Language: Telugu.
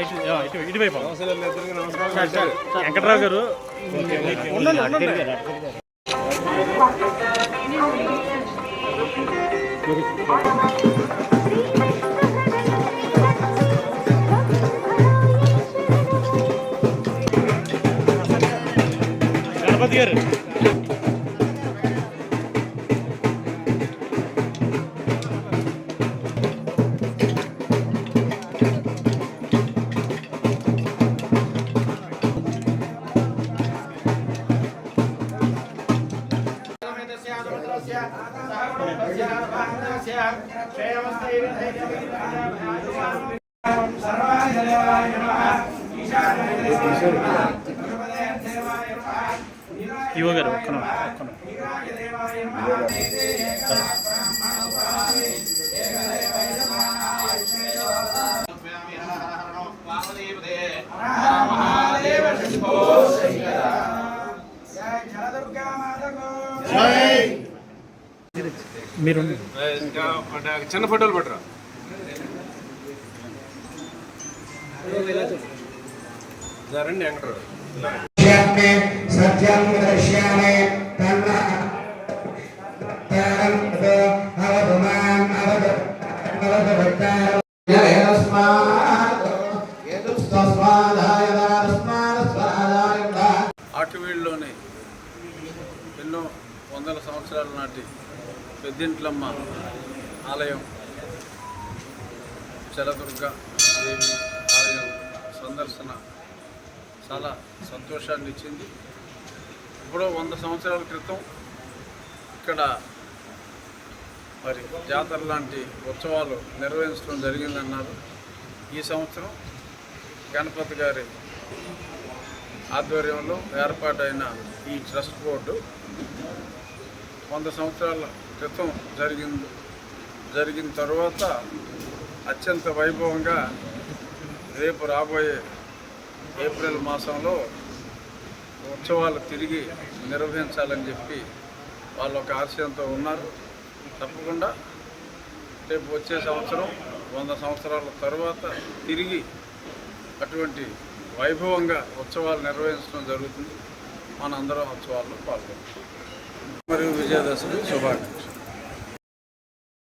ఇటువైపు వెంకట్రావు గారు గణపతి గారు ఇవ్వ గారు ఒక్కను మీరు చిన్న ఫోటోలు పట్టరా రండి వెంకటరావు సత్యం దృశ్యామి ఆటువీడులోని ఎన్నో వందల సంవత్సరాల నాటి పెద్దింట్లమ్మ ఆలయం చరదుర్గ దేవి ఆలయం సందర్శన చాలా సంతోషాన్ని ఇచ్చింది. ఇప్పుడు 100 సంవత్సరాల క్రితం ఇక్కడ మరి జాతర లాంటి ఉత్సవాలు నిర్వహించడం జరిగిందన్నారు. ఈ సంవత్సరం గణపతి గారి ఆధ్వర్యంలో ఏర్పాటైన ఈ ట్రస్ట్ బోర్డు 100 సంవత్సరాల క్రితం జరిగిన తర్వాత అత్యంత వైభవంగా రేపు రాబోయే ఏప్రిల్ మాసంలో ఉత్సవాలు తిరిగి నిర్వహించాలని చెప్పి వాళ్ళు ఒక ఆశయంతో ఉన్నారు. తప్పకుండా రేపు వచ్చే సంవత్సరం 100 సంవత్సరాల తర్వాత తిరిగి అటువంటి వైభవంగా ఉత్సవాలు నిర్వహించడం జరుగుతుంది. మనందరం ఉత్సవాల్లో పాల్గొంటాం. మరియు విజయదశమి శుభాకాంక్షలు.